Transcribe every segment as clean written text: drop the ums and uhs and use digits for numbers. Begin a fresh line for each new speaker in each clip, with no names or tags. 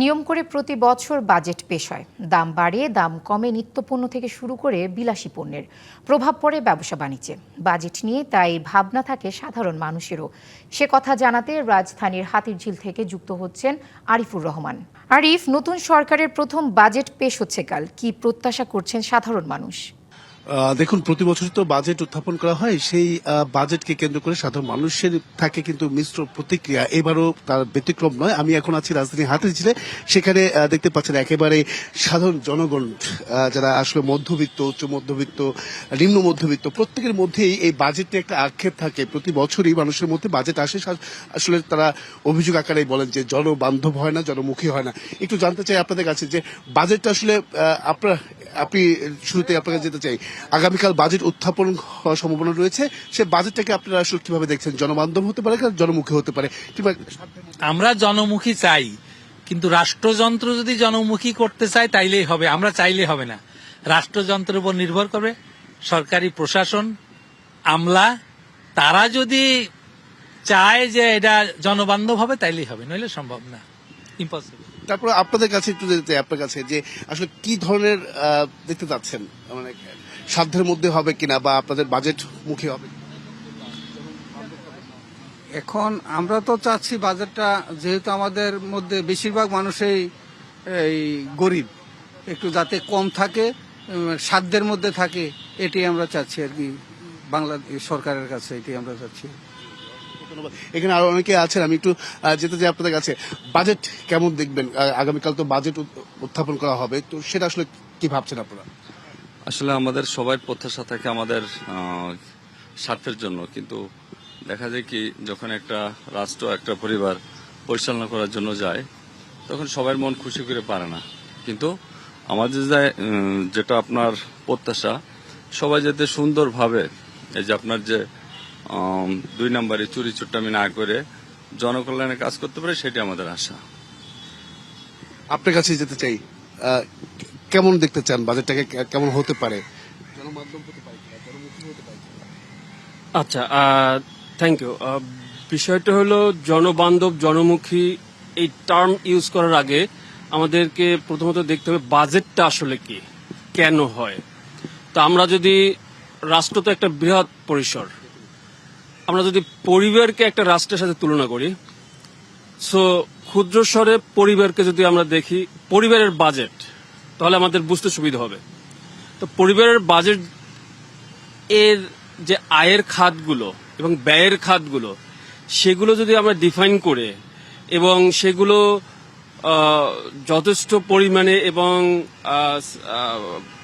নিয়ম করে প্রতি বছর বাজেট পেশ হয়। দাম বাড়ে, দাম কমে নিত্যপণ্য থেকে শুরু করে বিলাসী পণ্যের। প্রভাব পড়ে ব্যবসা বাণিজ্যে। বাজেট নিয়ে তাই ভাবনা থাকে সাধারণ মানুষেরও। সে কথা জানাতে রাজধানীর হাতিরঝিল থেকে যুক্ত হচ্ছেন আরিফুর রহমান। আরিফ, নতুন সরকারের প্রথম বাজেট পেশ হচ্ছে কাল। কি প্রত্যাশা করছেন সাধারণ মানুষ?
দেখুন, প্রতি বছর তো বাজেট উত্থাপন করা হয়, সেই বাজেটকে কেন্দ্র করে সাধারণ মানুষের থাকে কিন্তু মিশ্র প্রতিক্রিয়া। এবারও তার ব্যতিক্রম নয়। আমি এখন আছি রাজধানী হাতিরঝিলে। সেখানে দেখতে পাচ্ছেন একেবারে সাধারণ জনগণ, যারা আসলে মধ্যবিত্ত, উচ্চ মধ্যবিত্ত, নিম্ন মধ্যবিত্ত, প্রত্যেকের মধ্যেই এই বাজেট নিয়ে একটা আক্ষেপ থাকে। প্রতি বছরই মানুষের মধ্যে বাজেট আসে, আসলে তারা অভিযোগ আকারে বলেন যে জনবান্ধব হয় না, জনমুখী হয় না। একটু জানতে চাই আপনাদের কাছে যে বাজেটটা আসলে আপনি শুরুতে আপনাকে যেতে চাই, আগামীকাল বাজেট উত্থাপন হওয়ার সম্ভাবনা রয়েছে। সে বাজেটটাকে আপনারা আসলে কিভাবে দেখছেন? জনবান্ধব হতে পারে, জনমুখী হতে পারে, কিংবা
আমরা জনমুখী চাই, কিন্তু রাষ্ট্রযন্ত্র যদি জনমুখী করতে চায় তাইলেই হবে, আমরা চাইলে হবে না। রাষ্ট্রযন্ত্রের উপর নির্ভর করবে সরকারি প্রশাসন, আমলা। তারা যদি চায় যে এটা জনবান্ধব হবে তাইলেই হবে, নইলে সম্ভব না, ইম্পসিবল।
তারপর আপনাদের কাছে একটু যেতে চাই, আপনার কাছে যে আসলে কি ধরনের দেখতে চাচ্ছেন, মানে সাধ্যের মধ্যে হবে কিনা, বা আপনাদের বাজেট মুখী হবে?
এখন আমরা তো চাচ্ছি বাজেটটা, যেহেতু আমাদের মধ্যে বেশিরভাগ মানুষই এই গরিব, একটু যাতে কম থাকে, সাধ্যের মধ্যে থাকে, এটি আমরা চাচ্ছি আর কি। বাংলাদেশ সরকারের কাছে এটি আমরা চাচ্ছি।
এখানে আরো অনেকে আছেন, আমি একটু যেতে চাই আপনাদের কাছে। বাজেট কেমন দেখবেন? আগামীকাল তো বাজেট উত্থাপন করা হবে, তো সেটা আসলে কি ভাবছেন আপনারা?
আসলে আমাদের সবার প্রত্যাশা থাকে আমাদের স্বার্থের জন্য, কিন্তু দেখা যায় কি, যখন একটা রাষ্ট্র, একটা পরিবার পরিচালনা করার জন্য যায়, তখন সবার মন খুশি করে পারে না। কিন্তু আমাদের যেটা আপনার প্রত্যাশা, সবাই যাতে সুন্দরভাবে, এই যে আপনার যে 2 নম্বরে চুরি চুট্টামি না করে জনকল্যাণে কাজ করতে পারে, সেটি আমাদের আশা।
আপনার কাছে যেতে চাই, কেমন দেখতে চান বাজেটটাকে? কেমন হতে পারে? জনমাধ্যম হতে পারে কিনা, জনমুখী হতে পারে কিনা?
আচ্ছা, থ্যাংক ইউ। বিষয়টা হলো জনবান্ধব, জনমুখী এই টার্ম ইউজ করার আগে আমাদেরকে প্রথমত দেখতে হবে বাজেটটা আসলে কি, কেন হয়। তো আমরা যদি, রাষ্ট্র তো একটা বৃহৎ পরিসর, আমরা যদি পরিবারকে একটা রাষ্ট্রের সাথে তুলনা করি, সো ক্ষুদ্র স্বরে পরিবারকে যদি আমরা দেখি, পরিবারের বাজেট, তাহলে আমাদের বুঝতে সুবিধা হবে। তো পরিবারের বাজেট এর যে আয়ের খাতগুলো এবং ব্যয়ের খাতগুলো, সেগুলো যদি আমরা ডিফাইন করে এবং সেগুলো যথেষ্ট পরিমাণে এবং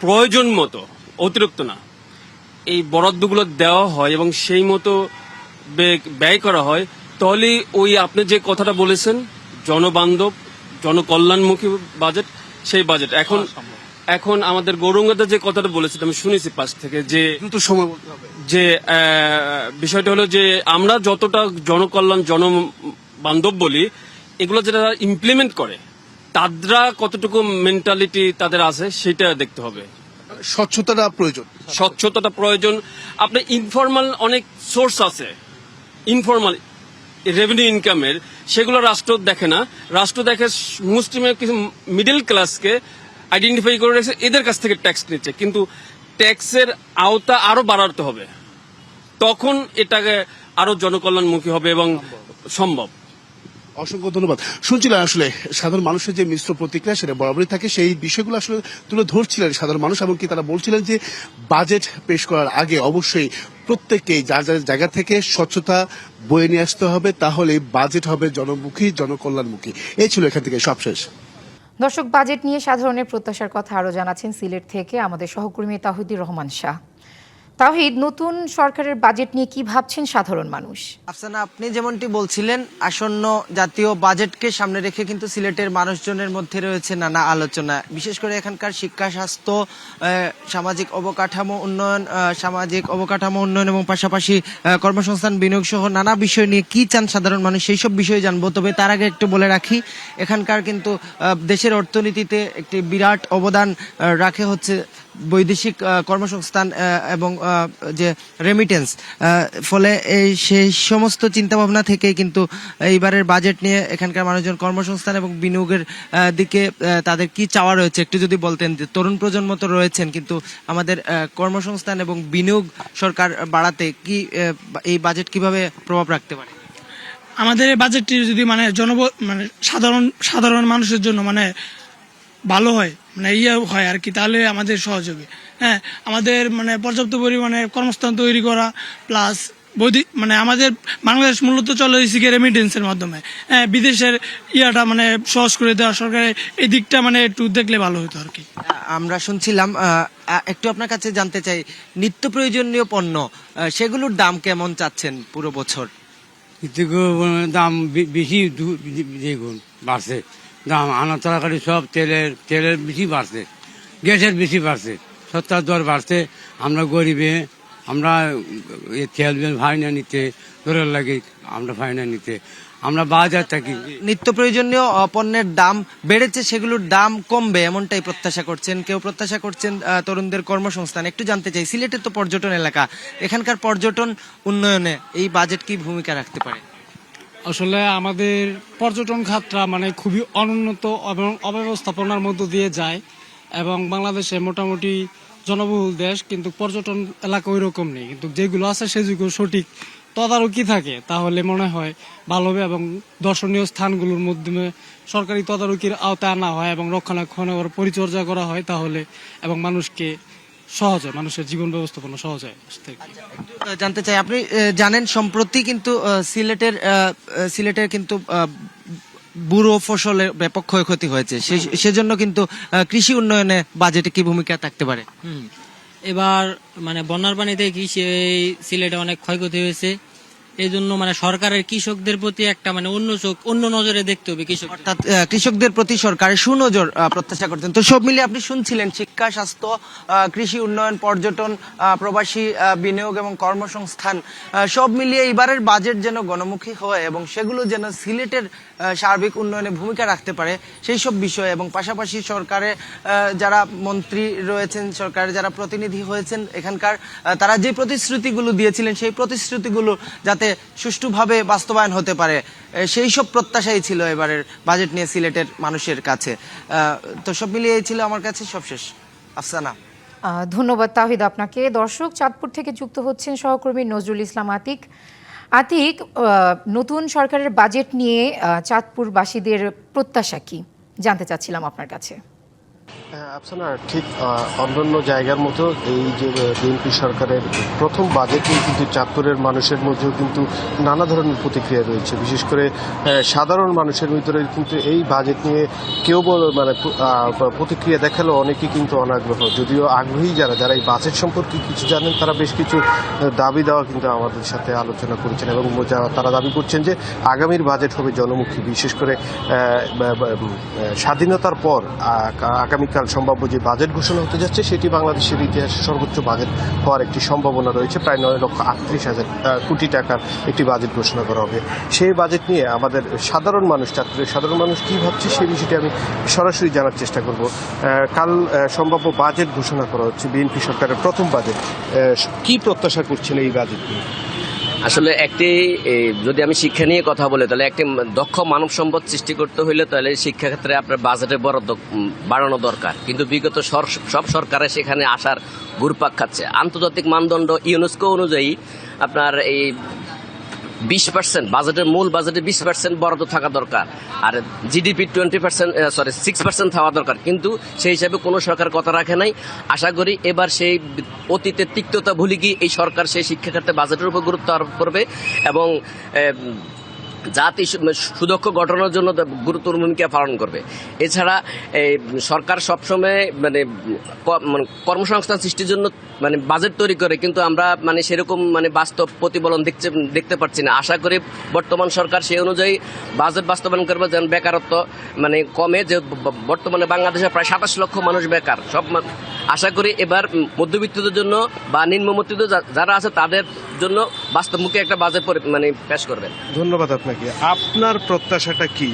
প্রয়োজন মতো, অতিরিক্ত না, এই বরাদ্দগুলো দেওয়া হয় এবং সেই মতো ব্যয় করা হয়, তাহলে ওই আপনি যে কথাটা বলেছেন, জনবান্ধব, জনকল্যাণমুখী বাজেট, সেই বাজেট এখন আমাদের গৌরঙ্গাদা যে কথাটা বলেছেন, আমি শুনেছি পাশ থেকে, যে
সময় বলতে হবে,
যে বিষয়টা হলো যে আমরা যতটা জনকল্যাণ, জনবান্ধব বলি, এগুলো যেটা ইমপ্লিমেন্ট করে তারা কতটুকু মেন্টালিটি তাদের আছে, সেটা দেখতে হবে।
স্বচ্ছতাটা প্রয়োজন।
স্বচ্ছতাটা প্রয়োজন। আপনার ইনফরমাল অনেক সোর্স আছে, ইনফরমাল রেভিনিউ ইনকামের, সেগুলো রাষ্ট্র দেখে না। রাষ্ট্র দেখে মুসলিমের কিছু মিডল ক্লাসকে আইডেন্টিফাই করে রেখেছে, এদের কাছ থেকে ট্যাক্স নিচ্ছে, কিন্তু ট্যাক্সের আওতা আরো বাড়াতে হবে, তখন এটাকে আরো জনকল্যাণমুখী হবে এবং সম্ভব।
অসংখ্য ধন্যবাদ। শুনছিলেন আসলে সাধারণ মানুষের যে মিশ্র প্রতিক্রিয়া, সেটা বরাবরই থাকে। সেই বিষয়গুলো আসলে তুলে ধরছিলেন সাধারণ মানুষ, এমনকি তারা বলছিলেন যে বাজেট পেশ করার আগে অবশ্যই প্রত্যেককেই যার যার জায়গা থেকে স্বচ্ছতা বয়ে নিয়ে আসতে হবে, তাহলে বাজেট হবে জনমুখী, জনকল্যাণমুখী। এই ছিল এখান থেকে সবশেষ।
দর্শক, বাজেট নিয়ে সাধারণের প্রত্যাশার কথা আরো জানাচ্ছেন সিলেট থেকে আমাদের সহকর্মী তাহিদুর রহমান শাহ। তাহিদ, নতুন সরকারের বাজেট নিয়ে কি ভাবছেন সাধারণ মানুষ?
আফসানা, আপনি যেমনটি বলছিলেন, আসন্ন জাতীয় বাজেটকে সামনে রেখে কিন্তু সিলেটের মানুষজনের মধ্যে রয়েছে নানা আলোচনা। বিশেষ করে এখানকার শিক্ষা, স্বাস্থ্য, সামাজিক অবকাঠামো উন্নয়ন এবং পাশাপাশি কর্মসংস্থান, বিনিয়োগ সহ নানা বিষয় নিয়ে কি চান সাধারণ মানুষ, সেই সব বিষয়ে জানবো। তবে তার আগে একটু বলে রাখি, এখানকার কিন্তু দেশের অর্থনীতিতে একটি বিরাট অবদান রাখে হচ্ছে বৈদেশিক কর্মসংস্থান এবং যে রেমিটেন্স, ফলে সেই সমস্ত চিন্তাভাবনা থেকে কিন্তু এইবারের বাজেট নিয়ে এখানকার মানুষজন কর্মসংস্থান এবং বিনিয়োগের দিকে তাদের কি চাওয়া রয়েছে একটু যদি বলতেন। যে তরুণ প্রজন্ম তো রয়েছেন, কিন্তু আমাদের কর্মসংস্থান এবং বিনিয়োগ সরকার বাড়াতে কি এই বাজেট কিভাবে প্রভাব রাখতে পারে?
আমাদের এই বাজেটটি যদি মানে মানে সাধারণ মানুষের জন্য মানে ভালো হয়, মানে ইয়ে হয় আর কি, তাহলে আমাদের সহজ হবে। হ্যাঁ, আমাদের মানে পর্যাপ্ত পরিমাণে কর্মস্থান তৈরি করা, প্লাস মানে আমাদের বাংলাদেশ মূলত চলে রেমিটেন্সের মাধ্যমে। হ্যাঁ, বিদেশের ইয়াটা মানে সহজ করে দেওয়া সরকারের এই দিকটা মানে একটু দেখলে ভালো হতো আর কি।
আমরা শুনছিলাম, একটু আপনার কাছে জানতে চাই, নিত্য প্রয়োজনীয় পণ্য সেগুলোর দাম কেমন চাচ্ছেন পুরো বছর?
দাম বেশি দ্বিগুণ বাড়ছে, দাম আনা তরকারি সব তেলের বেশি বাড়ছে, গ্যাসের বেশি বাড়ছে, সত্তর দর বাড়ছে। আমরা গরিবে আমরা তেল ভাই না নিতে দরের লাগে, আমরা ভাই না নিতে, আমরা বাজার থাকি।
নিত্য প্রয়োজনীয় পণ্যের দাম বেড়েছে, সেগুলোর দাম কমবে এমনটাই প্রত্যাশা করছেন। কেউ প্রত্যাশা করছেন তরুণদের কর্মসংস্থান। একটু জানতে চাই, সিলেটের তো পর্যটন এলাকা, এখানকার পর্যটন উন্নয়নে এই বাজেট কি ভূমিকা রাখতে পারে?
আসলে আমাদের পর্যটন খাতটা মানে খুবই অনুন্নত এবং অব্যবস্থাপনার মধ্য দিয়ে যায়, এবং বাংলাদেশে মোটামুটি জনবহুল দেশ, কিন্তু পর্যটন এলাকা ওই রকম নেই। কিন্তু যেগুলো আছে সেগুলো সঠিক তদারকি থাকে তাহলে মনে হয় ভালো হবে, এবং দর্শনীয় স্থানগুলোর মাধ্যমে সরকারি তদারকির আওতায় আনা হয় এবং রক্ষণাবেক্ষণের পরিচর্যা করা হয়, তাহলে এবং মানুষকে সহজ হয়, মানুষের জীবন ব্যবস্থাপনা সহজ হয়।
জানতে চাই, আপনি জানেন সম্প্রতি কিন্তু সিলেটের কিন্তু বুড়ো ফসলের ব্যাপক ক্ষয়ক্ষতি হয়েছে, সেজন্য কিন্তু কৃষি উন্নয়নে বাজেটে কি ভূমিকা থাকতে পারে?
এবার মানে বন্যার পানিতে সিলেটে অনেক ক্ষয়ক্ষতি হয়েছে, এই জন্য মানে সরকারের কৃষকদের প্রতি একটা মানে অন্য নজরে দেখতে হবে।
অর্থাৎ কৃষকদের প্রতি সরকারের সুনজর প্রত্যাশা করতেন। তো সব মিলিয়ে আপনি শুনছিলেন, শিক্ষা, স্বাস্থ্য, কৃষি উন্নয়ন, পর্যটন, প্রবাসী বিনিয়োগ এবং কর্মসংস্থান, সব মিলিয়ে এবারের বাজেট যেন গণমুখী হয় এবং সেগুলো যেন সিলেটের সার্বিক উন্নয়নে ভূমিকা রাখতে পারে, সেই সব বিষয়। এবং পাশাপাশি সরকারে যারা মন্ত্রী রয়েছেন, সরকারের যারা প্রতিনিধি হয়েছেন এখানকার, তারা যে প্রতিশ্রুতিগুলো দিয়েছিলেন সেই প্রতিশ্রুতিগুলো যাতে সুষ্ঠুভাবে বাস্তবায়ন হতে পারে, সেই সব প্রত্যাশাই ছিল এবারের বাজেট নিয়ে সিলেটের মানুষের কাছে। তো সব মিলিয়ে এই ছিল আমার কাছে সবশেষ। আফসানা,
ধন্যবাদ তাওহিদ আপনাকে। দর্শক, চাঁদপুর থেকে যুক্ত হচ্ছেন সহকর্মী নজরুল ইসলাম আতিক। আতিক, নতুন সরকারের বাজেট নিয়ে চাঁদপুরবাসীদের প্রত্যাশা কি জানতে চাচ্ছিলাম আপনার কাছে।
আফসানা, ঠিক অন্যান্য জায়গার মতো এই যে বিএনপি সরকারের প্রথম বাজেট নিয়ে কিন্তু চাঁদপুরের মানুষের মধ্যেও কিন্তু নানা ধরনের প্রতিক্রিয়া রয়েছে। বিশেষ করে সাধারণ মানুষের ভিতরে কিন্তু এই বাজেট নিয়ে কেউ মানে প্রতিক্রিয়া দেখালো, অনেকেই কিন্তু অনাগ্রহ। যদিও আগ্রহী যারা এই বাজেট সম্পর্কে কিছু জানেন, তারা বেশ কিছু দাবি দেওয়া কিন্তু আমাদের সাথে আলোচনা করেছেন এবং তারা দাবি করছেন যে আগামীর বাজেট হবে জনমুখী। বিশেষ করে স্বাধীনতার পর আগামীকাল সম্ভাব্য যে বাজেট ঘোষণা হতে যাচ্ছে, সেটি বাংলাদেশের ইতিহাসে সর্বোচ্চ বাজেট হওয়ার একটি সম্ভাবনা রয়েছে। প্রায় 9,38,000 কোটি টাকার একটি বাজেট ঘোষণা করা হবে। সেই বাজেট নিয়ে আমাদের সাধারণ মানুষ, চাঁদপুরের সাধারণ মানুষ কি ভাবছে সেই বিষয়টি আমি সরাসরি জানার চেষ্টা করব। কাল সম্ভাব্য বাজেট ঘোষণা করা হচ্ছে, বিএনপি সরকারের প্রথম বাজেট। কি প্রত্যাশা করছেন এই বাজেট নিয়ে?
আসলে যদি আমি শিক্ষা নিয়ে কথা বলি, তাহলে একটি দক্ষ মানব সম্পদ সৃষ্টি করতে হইলে তাহলে শিক্ষা ক্ষেত্রে আপনার বাজেটের বরাদ্দ বাড়ানো দরকার। কিন্তু বিগত সব সরকারে সেখানে আসার ঘুরপাক খাচ্ছে। আন্তর্জাতিক মানদণ্ড ইউনেস্কো অনুযায়ী আপনার এই 20% বাজেটের মূল বাজেটে 20% বরাদ্দ থাকা দরকার, আর জিডিপি 6% থাকা দরকার। কিন্তু সেই হিসাবে কোনো সরকার কথা রাখে নাই। আশা করি এবার সেই অতীতের তিক্ততা ভুলে গিয়ে এই সরকার সেই শিক্ষা ক্ষেত্রে বাজেটের উপর গুরুত্ব আরোপ করবে এবং জাতি সুদক্ষ গঠনের জন্য গুরুত্বপূর্ণ ভূমিকা পালন করবে। এছাড়া সরকার সবসময় মানে কর্মসংস্থান সৃষ্টির জন্য মানে বাজেট তৈরি করে, কিন্তু আমরা মানে সেরকম মানে বাস্তব প্রতিফলন দেখতে পাচ্ছি না। আশা করি বর্তমান সরকার সেই অনুযায়ী বাজেট বাস্তবায়ন করবে, যেন বেকারত্ব মানে কমে। যে বর্তমানে বাংলাদেশে প্রায় 27 লক্ষ মানুষ বেকার। আশা করি এবার মধ্যবিত্তদের জন্য বা নিম্ন মধ্যবিত্ত যারা আছে তাদের জন্য বাস্তবমুখী একটা বাজেট মানে পেশ করবে।
ধন্যবাদ আপনাকে। আপনার প্রত্যাশাটা কি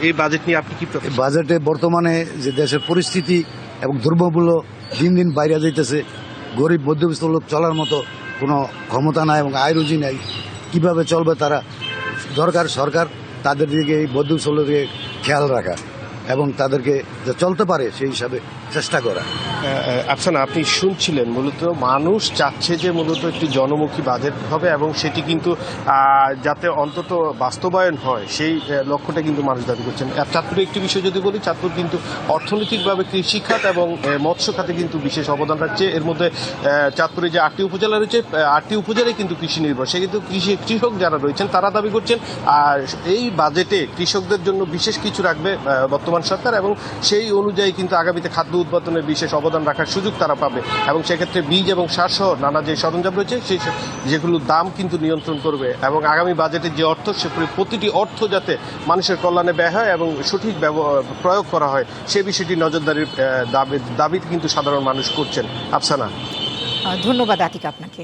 এই বাজেট নিয়ে? আপনি কি
বাজেটে বর্তমানে যে দেশের পরিস্থিতি এবং দ্রব্যমূল্য
দিন দিন বাইরে যাইতেছে, গরিব মধ্যবিত্ত লোক চলার মতো কোনো ক্ষমতা নাই এবং আয় রুজি নাই। কিভাবে চলবে তারা? দরকার সরকার তাদের দিকে, এই মধ্যবিত্ত লোককে খেয়াল রাখা এবং তাদেরকে যে চলতে পারে সেই হিসাবে চেষ্টা করা।
আফসানা, আপনি শুনছিলেন মূলত মানুষ চাচ্ছে যে মূলত একটি জনমুখী বাজেট হবে এবং সেটি কিন্তু যাতে অন্তত বাস্তবায়ন হয় সেই লক্ষ্যটা কিন্তু মানুষ দাবি করছেন। আর চাঁদপুরে একটি বিষয় যদি বলি, চাঁদপুর কিন্তু অর্থনৈতিকভাবে কৃষি খাত এবং মৎস্য খাতে কিন্তু বিশেষ অবদান রাখছে। এর মধ্যে চাঁদপুরে যে 8টি উপজেলা রয়েছে, 8টি উপজেলায় কিন্তু কৃষি নির্ভর। সে কিন্তু কৃষক যারা রয়েছেন তারা দাবি করছেন আর এই বাজেটে কৃষকদের জন্য বিশেষ কিছু রাখবে বর্তমান সরকার এবং সেই অনুযায়ী কিন্তু আগামীতে খাদ্য উৎপাদনের বিশেষ অবদান রাখার সুযোগ তারা পাবে এবং সেক্ষেত্রে বীজ এবং সার সহ নানা যে সরঞ্জাম রয়েছে সেই যেগুলোর দাম কিন্তু নিয়ন্ত্রণ করবে এবং আগামী বাজেটের যে অর্থ, সে প্রতিটি অর্থ যাতে মানুষের কল্যাণে ব্যয় হয় এবং সঠিক প্রয়োগ করা হয় সে বিষয়টি নজরদারির দাবি কিন্তু সাধারণ মানুষ করছেন। আফসানা,
ধন্যবাদ আতিক আপনাকে।